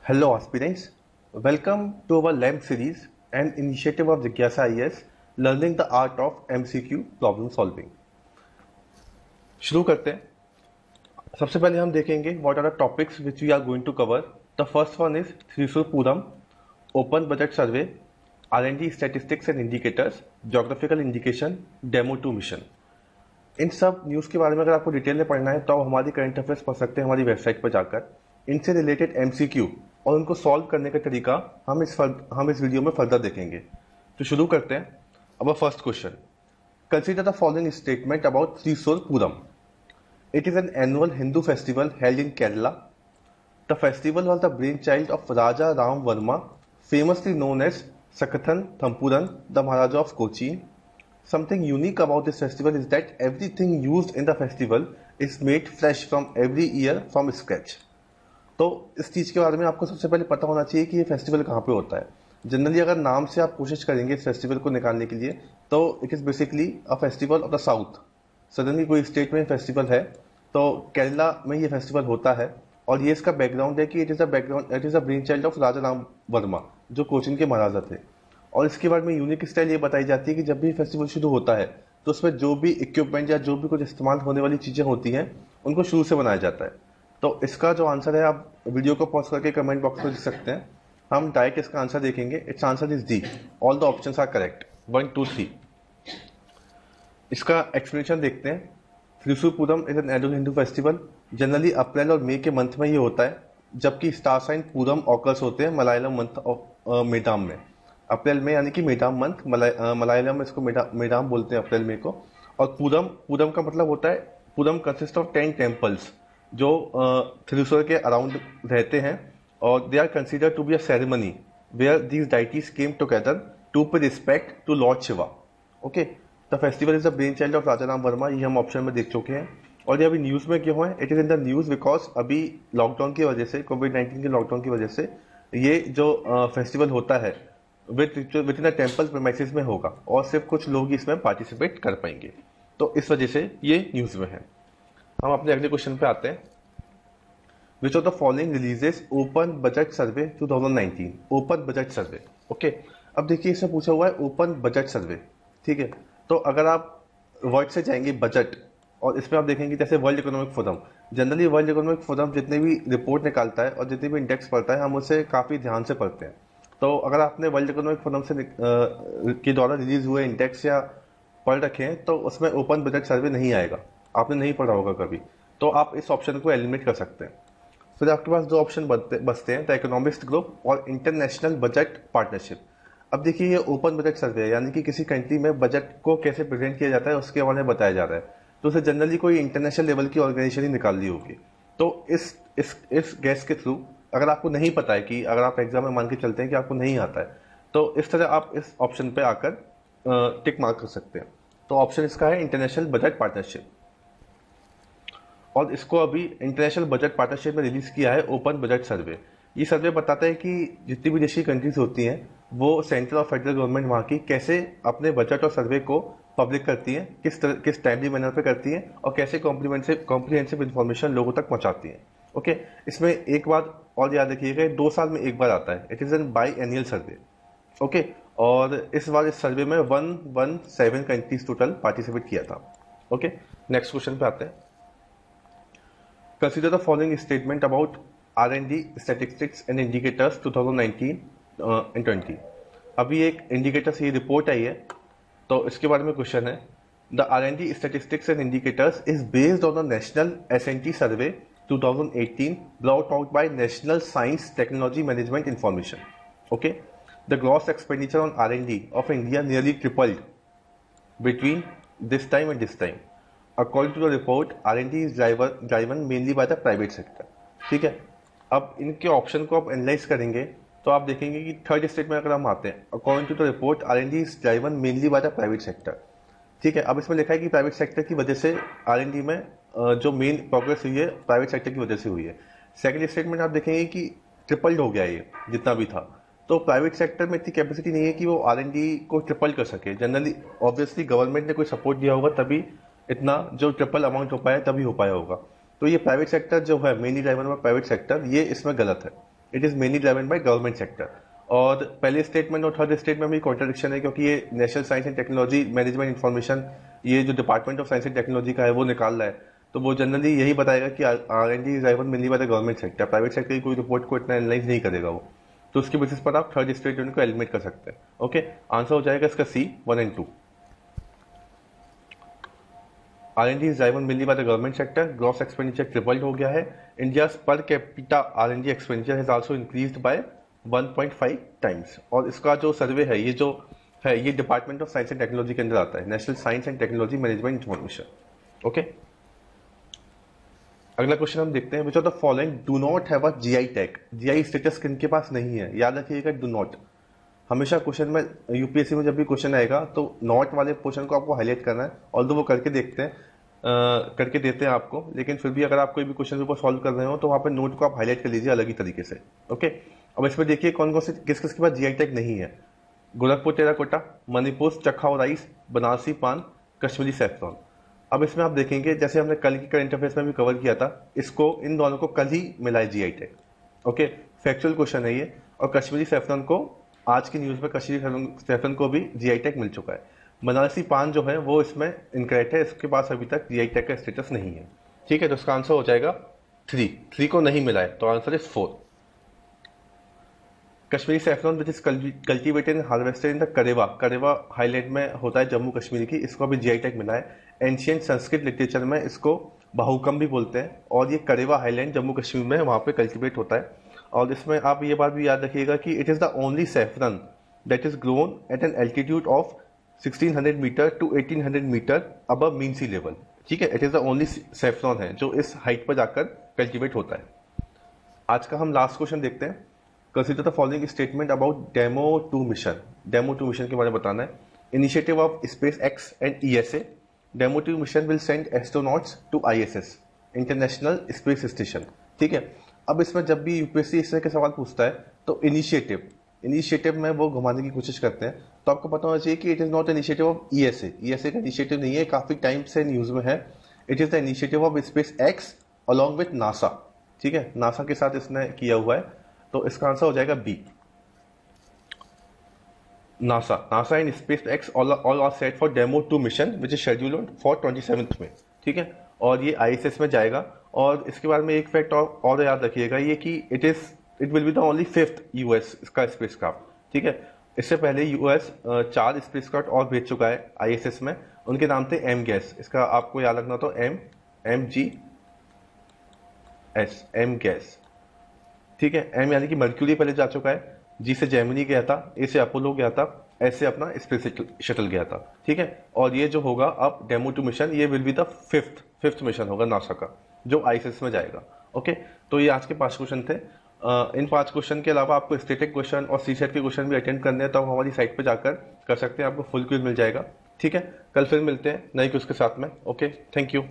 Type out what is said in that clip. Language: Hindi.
Hello aspirants, welcome to our LAMP series, an initiative of Jigyasa IAS, learning the art of MCQ problem solving. शुरू करते हैं. सबसे पहले हम देखेंगे what are the topics which we are going to cover. The first one is Thrissur Puram, Open Budget Survey, R&D Statistics and Indicators, Geographical Indication, Demo to Mission. इन सब न्यूज़ के बारे में अगर आपको डिटेल में पढ़ना है तो आप हमारी करंट अफेयर्स पढ़ सकते हैं हमारी वेबसाइट पर जाकर. इनसे रिलेटेड एमसीक्यू और उनको सॉल्व करने का तरीका हम इस वीडियो में फर्दर देखेंगे. तो शुरू करते हैं. अब first question, consider the following statement about Thrissur Pooram. It is an annual Hindu festival held in Kerala. The festival was the brainchild of Raja Ram Varma, famously known as Sakthan Thampuran, the Maharaja of Cochin. Something unique about this festival is that everything used in the festival is made fresh from every year from scratch. तो इस चीज़ के बारे में आपको सबसे पहले पता होना चाहिए कि ये फेस्टिवल कहाँ पे होता है. जनरली अगर नाम से आप कोशिश करेंगे इस फेस्टिवल को निकालने के लिए तो it is basically a festival of the south. Suddenly कोई स्टेट में फेस्टिवल है तो केरला में ये फेस्टिवल होता है. और ये इसका बैकग्राउंड है कि it is a brainchild of Raja Ram Varma जो कोचिन के महाराजा थे. और इसके बाद में यूनिक स्टाइल ये बताई जाती है कि जब भी फेस्टिवल शुरू होता है तो उसमें जो भी इक्विपमेंट या जो भी कुछ इस्तेमाल होने वाली चीज़ें होती हैं उनको शुरू से बनाया जाता है. तो इसका जो आंसर है आप वीडियो को पॉज करके कमेंट बॉक्स में लिख सकते हैं. हम डायरेक्ट इसका आंसर देखेंगे. It's answer is D. All the options are correct. 1, 2, 3. इसका एक्सप्लेनेशन देखते हैं. Thrissur Pooram is an annual Hindu festival. Generally April और मई के मंथ में ये होता है, जबकि स्टार साइन पूरम ऑकर्स होते हैं मलयालम मंथ ऑफ मेडाम में. अप्रैल में यानी कि मेडाम मंथ, मलयालम में इसको मेडाम बोलते हैं अप्रैल में को. और पूरम का मतलब होता है, पूरम कंसिस्ट ऑफ 10 टेम्पल्स जो त्रिशूर के अराउंड रहते हैं. और they are consider to be a ceremony where these deities came together to pay respect to lord Shiva. Okay, the festival is the brainchild of Raja Ram Varma. ये हम ऑप्शन में देख चुके हैं. और ये अभी न्यूज़ में क्यों है? It is in the news because अभी लॉकडाउन की वजह से, कोविड-19 के लॉकडाउन की वजह से ये जो फेस्टिवल होता है with in the temple premises में होगा और सिर्फ कुछ लोग ही इसमें पार्टिसिपेट कर पाएंगे. तो इस वजह से ये न्यूज़ में है. हम अपने अगले क्वेश्चन पे आते हैं. Which of the following releases open budget survey 2019. Open budget survey. Okay, अब देखिए इसमें पूछा हुआ है ओपन बजट सर्वे. ठीक है, तो अगर आप वर्ड से जाएंगे बजट और इसमें आप देखेंगे जैसे world economic forum. Generally world economic forum जितने भी रिपोर्ट निकालता है और जितने भी इंडेक्स पढ़ता है हम उसे काफ़ी ध्यान से पढ़ते हैं. तो अगर आपने वर्ल्ड इकोनॉमिक फोरम से के द्वारा रिलीज हुए इंडेक्स या पढ़ रखे हैं तो उसमें ओपन बजट सर्वे नहीं आएगा. आपने नहीं पढ़ा होगा कभी, तो आप इस ऑप्शन को एलिमिनेट कर सकते हैं. फिर आपके पास दो ऑप्शन बचते हैं, द इकोनॉमिस्ट ग्रुप और इंटरनेशनल बजट पार्टनरशिप. अब देखिए ये ओपन बजट सर्वे है, यानी कि किसी कंट्री में बजट को कैसे प्रेजेंट किया जाता है उसके बारे में बताया जा रहा है. तो उसे जनरली कोई इंटरनेशनल लेवल की ऑर्गेनाइजेशन ही निकाल ली होगी. तो इस गैस के थ्रू अगर आपको नहीं पता है कि अगर आप एग्जाम में मान के चलते हैं कि आपको नहीं आता है तो इस तरह आप इस ऑप्शन पे आकर टिक मार्क कर सकते हैं. तो ऑप्शन इसका है इंटरनेशनल बजट पार्टनरशिप. और इसको अभी इंटरनेशनल बजट पार्टनरशिप में रिलीज किया है ओपन बजट सर्वे. ये सर्वे बताता है कि जितनी भी देशी कंट्रीज होती हैं वो सेंट्रल और फेडरल गवर्नमेंट वहाँ की कैसे अपने बजट और सर्वे को पब्लिक करती हैं, किस टाइमली मैनर पे करती हैं और कैसे कॉम्प्रिहेंसिव इंफॉर्मेशन लोगों तक पहुँचाती हैं. ओके, इसमें एक बात और याद रखिएगा, 2 साल में एक बार आता है. It is an by annual survey. Okay, और इस बार इस सर्वे में 117 कंट्रीज टोटल पार्टिसिपेट किया था. ओके, नेक्स्ट क्वेश्चन पे आते हैं. Consider the following statement about R&D statistics and indicators 2019 and 20. अभी एक इंडिकेटर्स ये रिपोर्ट आई है तो इसके बारे में क्वेश्चन है. The R&D statistics and indicators is based on the national S&T survey 2018 brought out by National Science Technology Management Information. Okay, the gross expenditure on R&D of India nearly tripled between this time and this time. According to the report, R&D is driven mainly by the private sector. ठीक है, अब इनके ऑप्शन को आप एनालाइज करेंगे तो आप देखेंगे कि थर्ड स्टेट में अगर हम आते हैं, according to the report R&D is driven mainly by the private sector. ठीक है, अब इसमें लिखा है कि प्राइवेट सेक्टर की वजह से R&D में जो मेन प्रोग्रेस हुई है प्राइवेट सेक्टर की वजह से हुई है. सेकंड स्टेटमेंट आप देखेंगे कि ट्रिपल्ड हो गया ये जितना भी था. तो प्राइवेट सेक्टर में इतनी कैपेसिटी नहीं है कि वो R&D को ट्रिपल कर सके. जनरली ऑब्वियसली गवर्नमेंट ने कोई सपोर्ट दिया होगा तभी इतना जो ट्रिपल अमाउंट हो पाया तभी हो पाया होगा. तो ये प्राइवेट सेक्टर जो है मेनली ड्राइवर में प्राइवेट सेक्टर, ये इसमें गलत है. It is mainly driven by government sector. और पहले स्टेटमेंट और थर्ड स्टेटमेंट में कॉन्ट्रडिक्शन है, क्योंकि ये national science and technology management information, ये जो department of science and technology का है वो निकाल रहा है, तो वो जनरली यही बताएगा कि R&D is driven mainly by the government sector, private sector की कोई रिपोर्ट को इतना एनालाइज नहीं करेगा वो। तो उसके बेसिस पर आप थर्ड स्टेटमेंट को एलिमिनेट कर सकते हैं। ओके, आंसर हो जाएगा इसका सी 1 and 2। R&D is driven mainly by the government sector. Gross expenditure tripled हो गया है। India's per capita R&D expenditure has also increased by 1.5 times। और इसका जो सर्वे है, ये जो है, ये department of science and technology के अंदर आता है, national science and technology management information. Okay, अगला क्वेश्चन हम देखते हैं, which of the following do not have a GI tag. GI status किनके पास नहीं है, याद रखिएगा, डू नॉट। हमेशा क्वेश्चन में, यूपीएससी में जब भी क्वेश्चन आएगा तो नॉट वाले पोर्शन को आपको हाईलाइट करना है। और वो करके देखते हैं, करके देते हैं आपको, लेकिन फिर भी अगर आप कोई भी क्वेश्चन ऊपर सॉल्व कर रहे हो तो वहाँ पे नोट को आप हाईलाइट कर लीजिए अलग ही तरीके से। ओके, अब इसमें देखिए कौन कौन से, किस किस के पास जीआई टैग नहीं है। गोरखपुर टेराकोटा, मणिपुर चखाओ राइस, बनारसी पान, कश्मीरी सैफरॉन। अब इसमें आप देखेंगे, जैसे हमने कल की करंट अफेयर्स में भी कवर किया था, इसको, इन दोनों को कल ही मिला है GI tag. Okay, factual question है ये। और कश्मीरी सैफरॉन को आज की न्यूज में कश्मीरी सैफरन को भी जीआई टैग मिल चुका है। बनारसी पान जो है वो इसमें इनकरेक्ट है, इसके पास अभी तक जीआई टैग का स्टेटस नहीं है। ठीक है, तो इसका आंसर हो जाएगा 3 को नहीं मिला है, तो answer is 4। Kashmiri saffron which is cultivated and harvested in the karewa, karewa highland में होता है जम्मू कश्मीर की, इसको भी जीआई टैग मिला है। एंशियंट संस्कृत लिटरेचर में इसको बाहुकम भी बोलते हैं, और ये करेवा हाईलैंड जम्मू कश्मीर में वहां पे कल्टिवेट होता है। और इसमें आप ये बात भी याद रखिएगा कि it is the only saffron that is grown at an altitude of 1600 meter to 1800 meter above mean sea level. ठीक है, it is the only saffron है जो इस हाइट पर जाकर कल्टिवेट होता है। आज का हम लास्ट क्वेश्चन देखते हैं। Consider the following statement about demo 2 mission. Demo 2 mission के बारे में बताना है। Initiative of SpaceX and ESA, demo 2 mission will send astronauts to ISS, international space station. ठीक है, अब इसमें जब भी यूपीएससी इस तरह के सवाल पूछता है तो इनिशिएटिव में वो घुमाने की कोशिश करते हैं, तो आपको पता होना चाहिए कि it is not initiative of ESA. ESA का इनिशिएटिव नहीं है, काफी टाइम से न्यूज में है। It is the initiative of space x along with NASA. ठीक है, नासा के साथ इसने किया हुआ है, तो इसका आंसर हो जाएगा B, NASA in SpaceX all are set for demo 2 mission which is scheduled for 27 में। ठीक है, और ये आईएसएस में जाएगा। और इसके बारे में एक फैक्ट और याद रखिएगा, ये कि it will be the only 5th US का स्पेसक्राफ्ट। ठीक है, इससे पहले यूएस 4 स्पेसक्राफ्ट और भेज चुका है आईएसएस में, उनके नाम थे एम गैस। इसका आपको याद रखना, तो M G S, M gas. ठीक है, एम यानी कि मर्क्यूरी पहले जा चुका है, जी से जेमिनी गया था, ए से अपोलो गया था, एस से अपना स्पेस शटल गया था। ठीक है, और ये जो होगा अब डेमो 2 मिशन, ये will be the fifth mission होगा नासा का, जो आईएसएस में जाएगा। ओके, तो ये आज के 5 क्वेश्चन थे। इन 5 क्वेश्चन के अलावा आपको स्टैटिक क्वेश्चन और सीसेट के क्वेश्चन भी अटेंड करने हैं, तो आप हमारी साइट पर जाकर कर सकते हैं, आपको फुल क्विज मिल जाएगा। ठीक है, कल फिर मिलते हैं नए क्विज के साथ में। Okay, thank you.